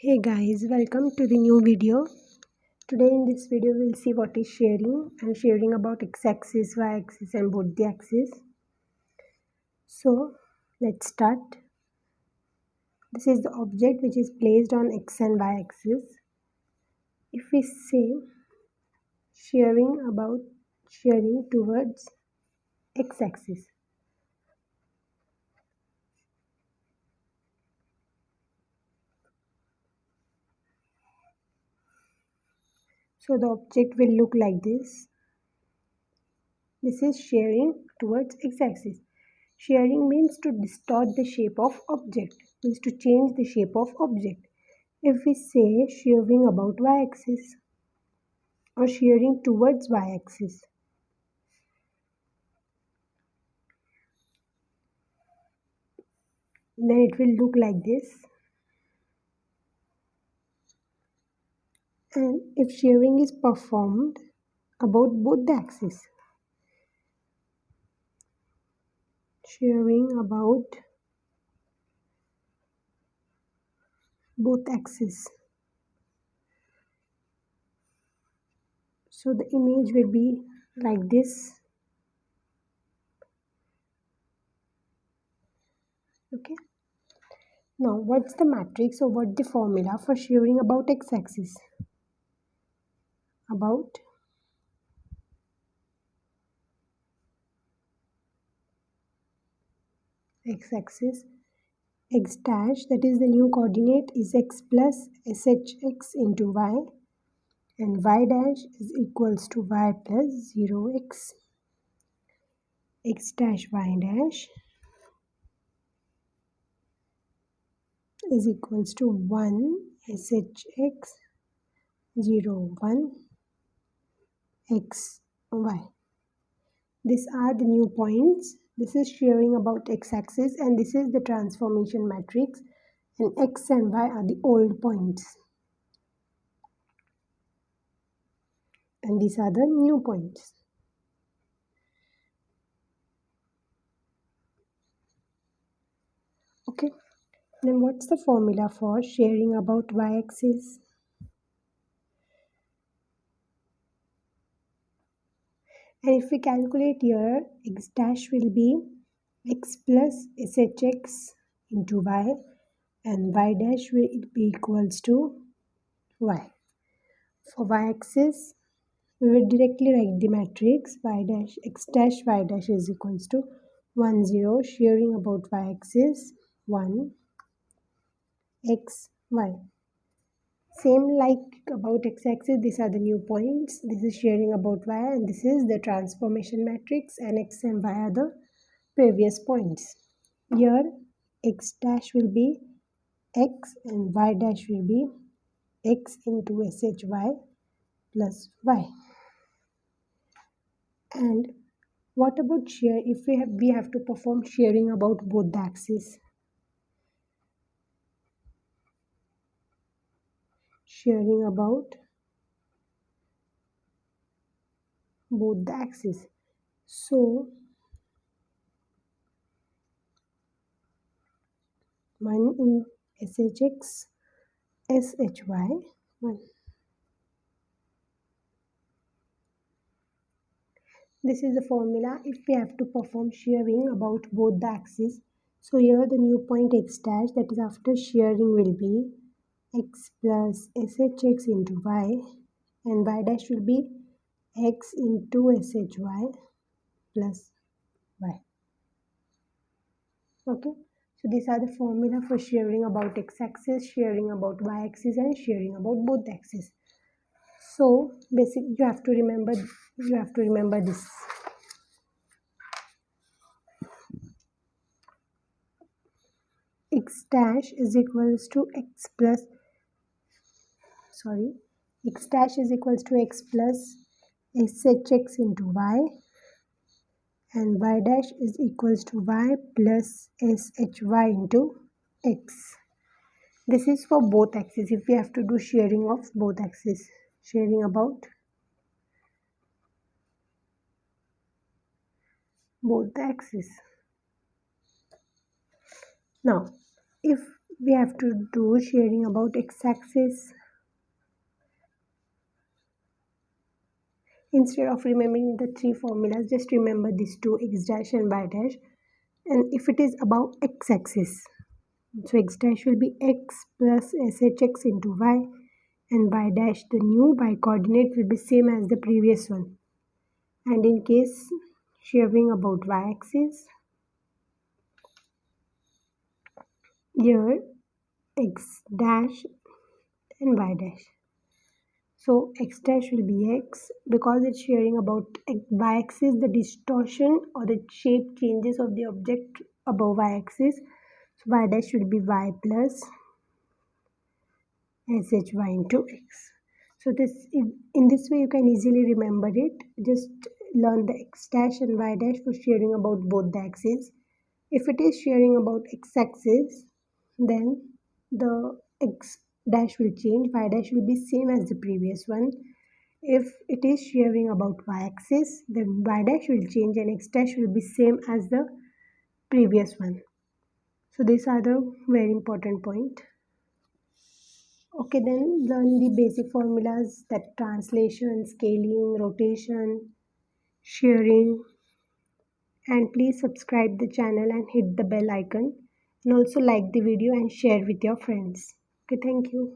Hey guys, welcome to the new video. Today in this video we'll see what is shearing and shearing about x-axis, y-axis and both the axes. So let's start. This is the object which is placed on x and y-axis. If we say shearing towards x-axis. So the object will look like this. This is shearing towards x-axis. Shearing means to distort the shape of object, means to change the shape of object. If we say shearing about y-axis or shearing towards y-axis, then it will look like this. And if shearing is performed about both the axes, shearing about both axes, so the image will be like this. Okay. Now, what's the matrix or what the formula for shearing about x-axis? About x-axis, x dash, that is the new coordinate, is x plus shx into y, and y dash is equals to y plus 0x. X dash y dash is equals to 1 shx 0 1 x y. These are the new points. This is shearing about x-axis and this is the transformation matrix, and x and y are the old points. And these are the new points. Okay. Then what's the formula for shearing about y-axis? And if we calculate here, x dash will be x plus shx into y, and y dash will be equals to y. For y-axis, we will directly write the matrix y dash x dash y dash is equals to 1 0, shearing about y-axis 1 x y. Same like about x-axis, these are the new points. This is shearing about y and this is the transformation matrix, and x and y are the previous points. Here x dash will be x and y dash will be x into shy plus y. And what about shear? If we have to perform shearing about both the axes. Shearing about both the axes. So 1 in shx shy 1. This is the formula if we have to perform shearing about both the axes. So here the new point x dash, that is after shearing, will be x plus shx into y, and y dash will be x into shy plus y. Okay, so these are the formula for shearing about x-axis, shearing about y-axis, and shearing about both axes. So basically you have to remember this. X dash is equals to x dash is equals to x plus shx into y, and y dash is equals to y plus shy into x. This is for both axes. If we have to do shearing of both axes, shearing about both the axes. Now, if We have to do shearing about x-axis. Instead of remembering the three formulas, just remember these two, x dash and y dash. And if it is about x-axis, so x dash will be x plus shx into y, and y dash, the new y coordinate, will be same as the previous one. And in case shearing about y-axis, here x dash and y dash. So x dash will be x because it's shearing about y-axis, the distortion or the shape changes of the object above y-axis. So y dash will be y plus shy into x. So in this way you can easily remember it. Just learn the x dash and y dash for shearing about both the axes. If it is shearing about x-axis, then the x dash will change, y dash will be same as the previous one. If it is shearing about y-axis, then y dash will change and x dash will be same as the previous one. So these are the very important point. Okay, then learn the basic formulas, that translation, scaling, rotation, shearing, and please subscribe the channel and hit the bell icon, and also like the video and share with your friends. Okay, thank you.